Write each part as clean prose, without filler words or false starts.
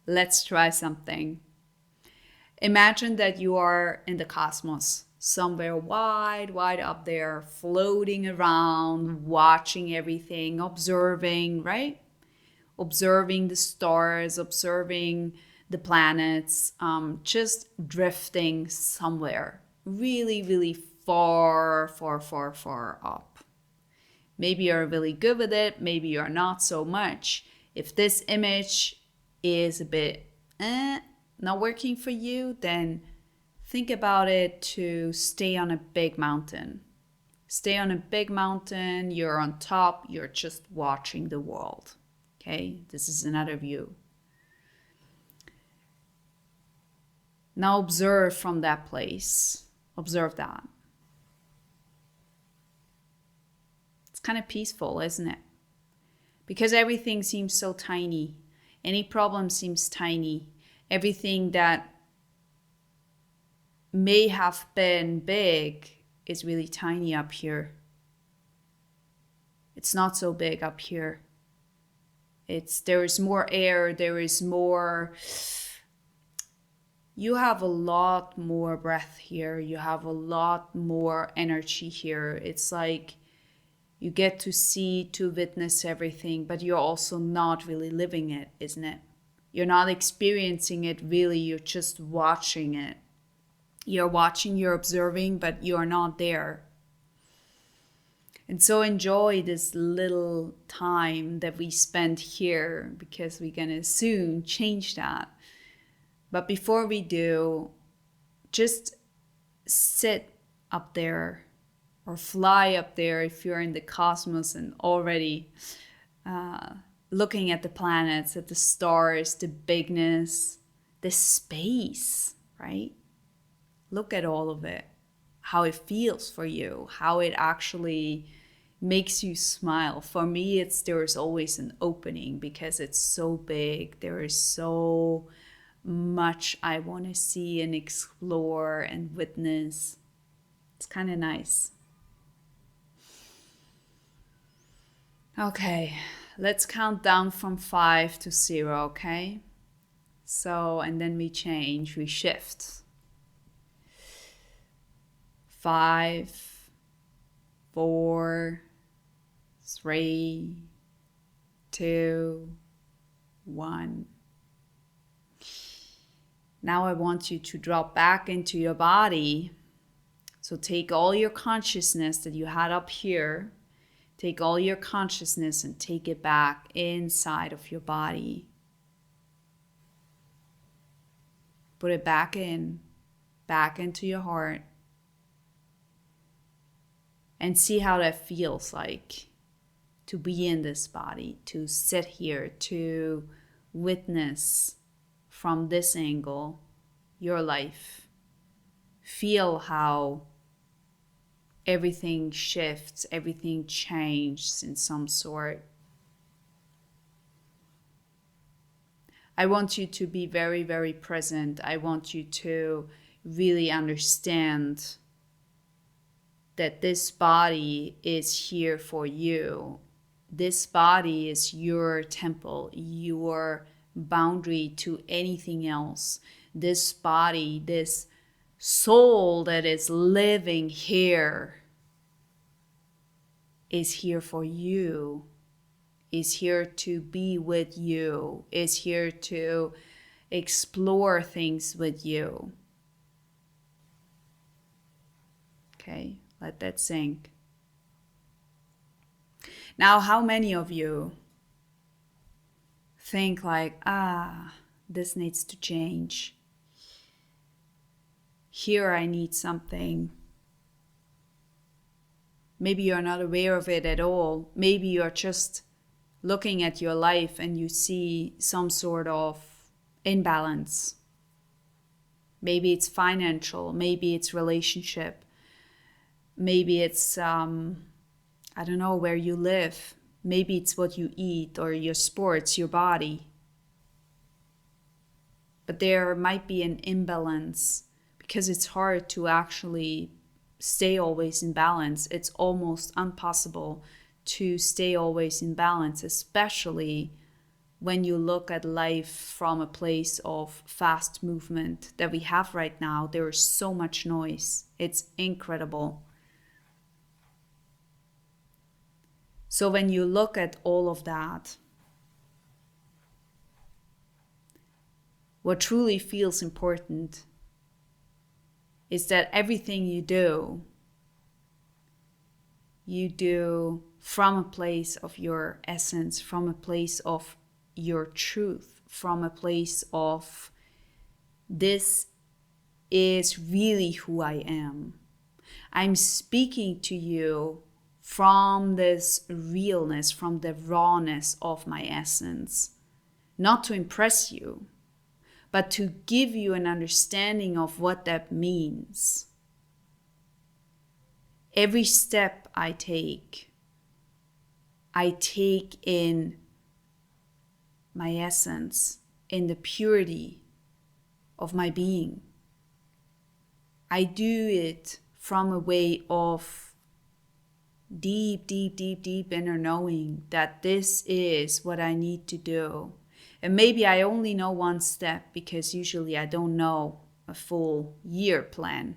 Let's try something. Imagine that you are in the cosmos, somewhere wide, wide up there, floating around, watching everything, observing, right? Observing the stars, observing the planets, just drifting somewhere really, really far, far, far, far up. Maybe you're really good with it, maybe you're not so much. If this image is a bit not working for you, then think about it to stay on a big mountain. Stay on a big mountain, you're on top, you're just watching the world. Okay, this is another view. Now observe from that place. Observe that. It's kind of peaceful, isn't it? Because everything seems so tiny. Any problem seems tiny. Everything that may have been big is really tiny up here. It's not so big up here. There is more air, there is more. You have a lot more breath here. You have a lot more energy here. It's like you get to see, to witness everything, but you're also not really living it, isn't it? You're not experiencing it really, you're just watching it. You're watching, you're observing, but you're not there. And so enjoy this little time that we spend here, because we're gonna soon change that. But before we do, just sit up there or fly up there if you're in the cosmos and already looking at the planets, at the stars, the bigness, the space, right? Look at all of it, how it feels for you, how it actually makes you smile. For me, there's always an opening because it's so big. There is so much I want to see and explore and witness. It's kind of nice. Okay, let's count down from 5 to 0, okay? So, and then we change, we shift. 5, 4, 3, 2, 1. Now I want you to drop back into your body. So take all your consciousness that you had up here, take all your consciousness and take it back inside of your body. Put it back into your heart. And see how that feels like to be in this body, to sit here, to witness from this angle your life. Feel how everything shifts, everything changes in some sort. I want you to be very, very present. I want you to really understand that this body is here for you. This body is your temple, your boundary to anything else. This body, this soul that is living here is here for you, is here to be with you, is here to explore things with you. Okay, let that sink. Now, how many of you think like, this needs to change? Here I need something. Maybe you're not aware of it at all. Maybe you're just looking at your life and you see some sort of imbalance. Maybe it's financial, maybe it's relationship, maybe it's, I don't know, where you live. Maybe it's what you eat or your sports, your body. But there might be an imbalance because it's hard to actually stay always in balance. It's almost impossible to stay always in balance, especially when you look at life from a place of fast movement that we have right now. There is so much noise. It's incredible. So when you look at all of that, what truly feels important is that everything you do from a place of your essence, from a place of your truth, from a place of this is really who I am. I'm speaking to you from this realness, from the rawness of my essence, not to impress you, but to give you an understanding of what that means. Every step I take in my essence, in the purity of my being. I do it from a way of deep inner knowing that this is what I need to do. And maybe I only know one step, because usually I don't know a full year plan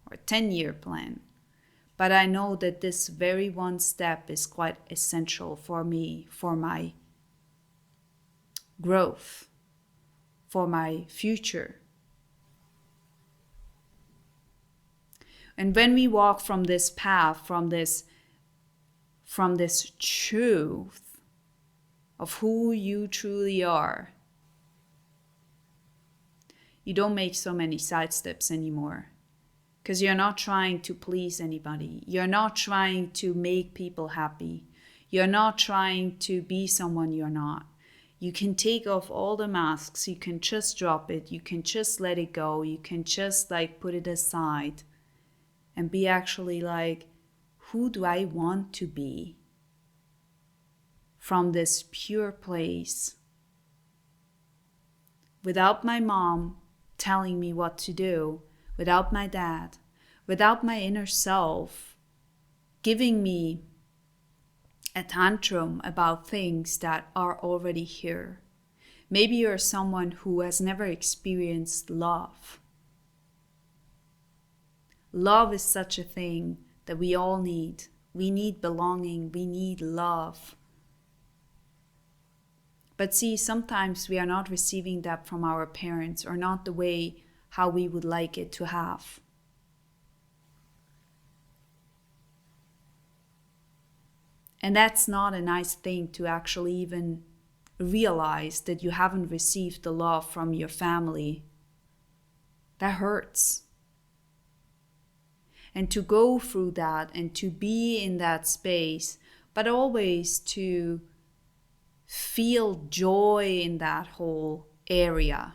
or 10-year plan. But I know that this very one step is quite essential for me, for my growth, for my future. And when we walk from this path, from this truth of who you truly are, you don't make so many side steps anymore. Because you're not trying to please anybody. You're not trying to make people happy. You're not trying to be someone you're not. You can take off all the masks. You can just drop it. You can just let it go. You can just put it aside and be actually who do I want to be? From this pure place. Without my mom telling me what to do. Without my dad, without my inner self giving me a tantrum about things that are already here. Maybe you're someone who has never experienced love. Love is such a thing that we all need. We need belonging, we need love. But see, sometimes we are not receiving that from our parents, or not the way how we would like it to have. And that's not a nice thing to actually even realize, that you haven't received the love from your family. That hurts. And to go through that and to be in that space, but always to feel joy in that whole area.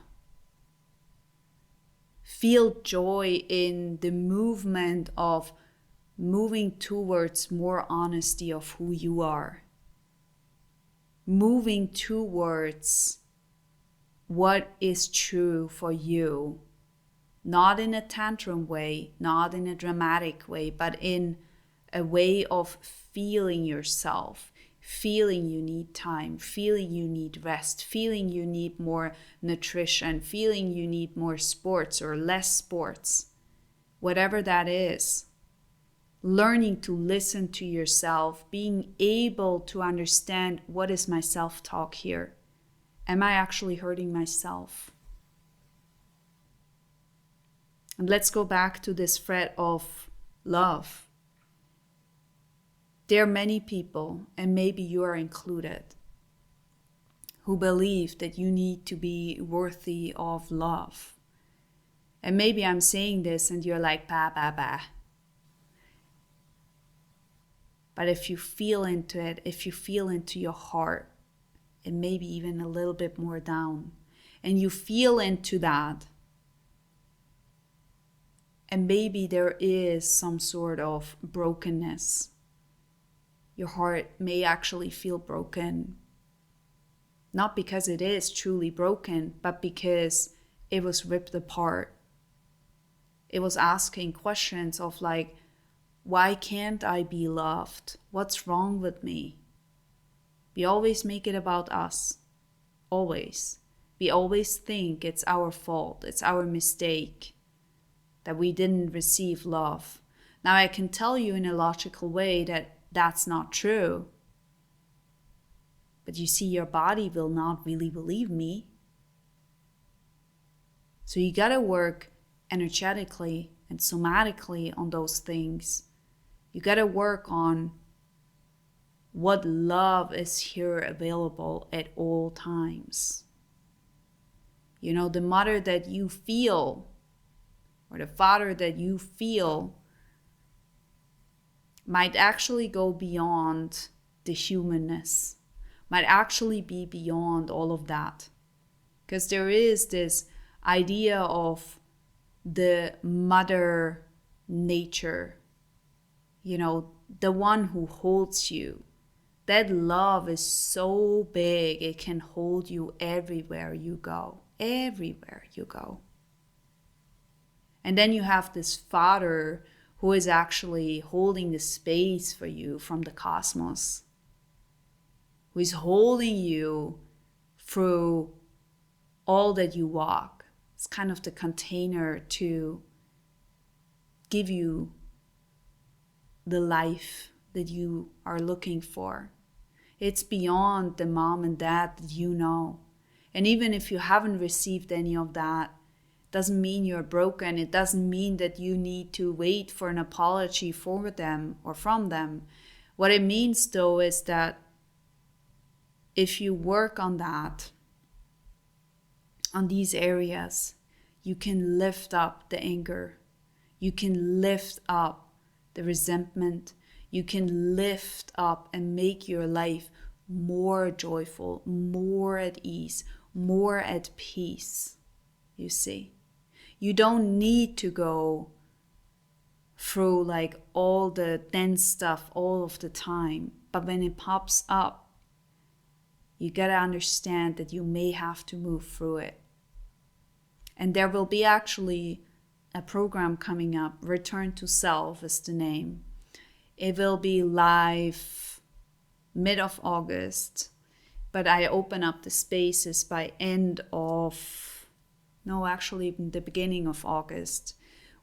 Feel joy in the movement of moving towards more honesty of who you are. Moving towards what is true for you. Not in a tantrum way, not in a dramatic way, but in a way of feeling yourself. Feeling you need time, feeling you need rest, feeling you need more nutrition, feeling you need more sports or less sports, whatever that is. Learning to listen to yourself, being able to understand, what is my self-talk here? Am I actually hurting myself? And let's go back to this thread of love. There are many people, and maybe you are included, who believe that you need to be worthy of love. And maybe I'm saying this and you're like, bah, bah, bah. But if you feel into it, if you feel into your heart, and maybe even a little bit more down, and you feel into that, and maybe there is some sort of brokenness. Your heart may actually feel broken. Not because it is truly broken, but because it was ripped apart. It was asking questions of why can't I be loved? What's wrong with me? We always make it about us. always. We always think it's our fault, it's our mistake, that we didn't receive love. Now I can tell you in a logical way that that's not true. But you see, your body will not really believe me. So you gotta work energetically and somatically on those things. You gotta work on what love is here available at all times. You know, the mother that you feel, or the father that you feel, might actually go beyond the humanness, might actually be beyond all of that. Because there is this idea of the mother nature, you know, the one who holds you. That love is so big, it can hold you everywhere you go, everywhere you go. And then you have this father who is actually holding the space for you from the cosmos, who is holding you through all that you walk. It's kind of the container to give you the life that you are looking for. It's beyond the mom and dad that you know. And even if you haven't received any of that, doesn't mean you're broken. It doesn't mean that you need to wait for an apology for them or from them. What it means though is that if you work on that, on these areas, you can lift up the anger. You can lift up the resentment. You can lift up and make your life more joyful, more at ease, more at peace. You see, you don't need to go through like all the dense stuff all of the time. But when it pops up, you gotta understand that you may have to move through it. And there will be actually a program coming up, Return to Self is the name. It will be live mid of August, but I open up the spaces by the beginning of August,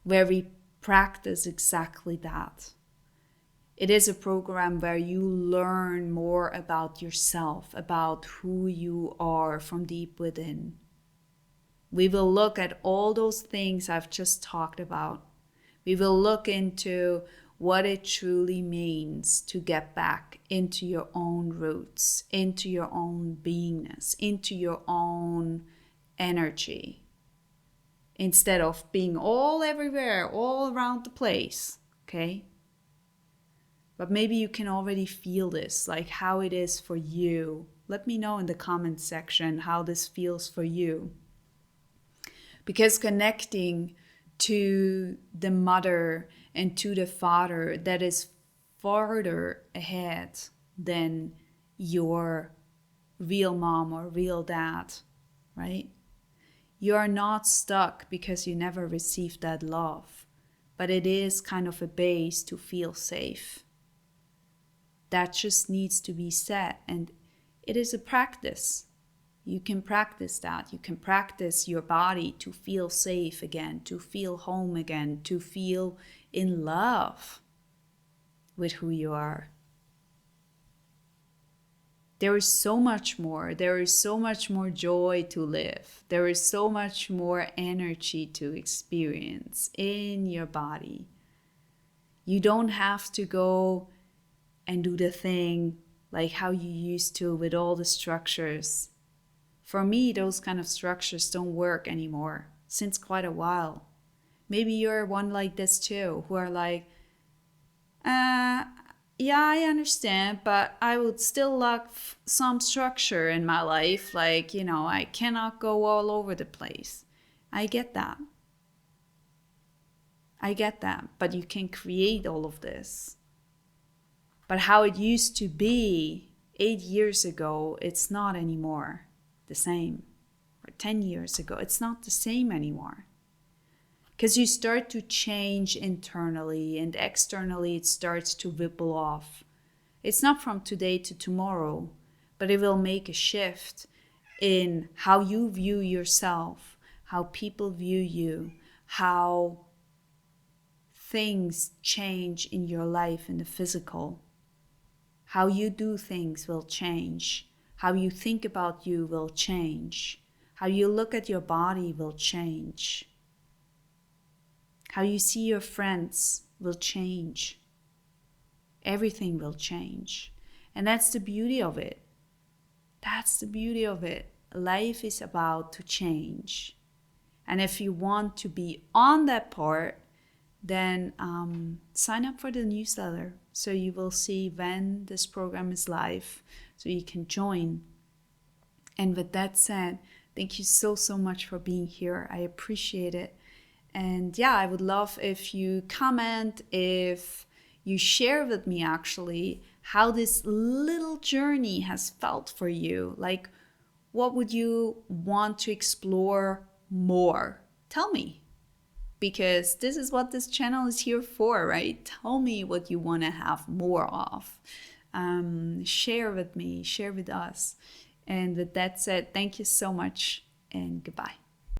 where we practice exactly that. It is a program where you learn more about yourself, about who you are from deep within. We will look at all those things I've just talked about. We will look into what it truly means to get back into your own roots, into your own beingness, into your own energy, instead of being all everywhere, all around the place, okay? But maybe you can already feel this, like how it is for you. Let me know in the comment section how this feels for you. Because connecting to the mother and to the father that is farther ahead than your real mom or real dad, right? You are not stuck because you never received that love, but it is kind of a base to feel safe. That just needs to be set, and it is a practice. You can practice that. You can practice your body to feel safe again, to feel home again, to feel in love with who you are. There is so much more. There is so much more joy to live. There is so much more energy to experience in your body. You don't have to go and do the thing like how you used to with all the structures. For me, those kind of structures don't work anymore since quite a while. Maybe you're one like this too, who are like, yeah, I understand, but I would still love some structure in my life. Like, you know, I cannot go all over the place. I get that. But you can create all of this. But how it used to be 8 years ago, it's not anymore the same. Or 10 years ago, it's not the same anymore. Because you start to change internally, and externally it starts to ripple off. It's not from today to tomorrow, but it will make a shift. in how you view yourself, how people view you, how things change in your life in the physical. How you do things will change. How you think about you will change. How you look at your body will change. How you see your friends will change. Everything will change. And that's the beauty of it. That's the beauty of it. Life is about to change. And if you want to be on that part, then sign up for the newsletter so you will see when this program is live so you can join. And with that said, thank you so much for being here. I appreciate it. And yeah, I would love if you comment, if you share with me actually how this little journey has felt for you. Like, what would you want to explore more? Tell me. Because this is what this channel is here for, right? Tell me what you want to have more of. Share with me, share with us. And with that said, thank you so much and goodbye.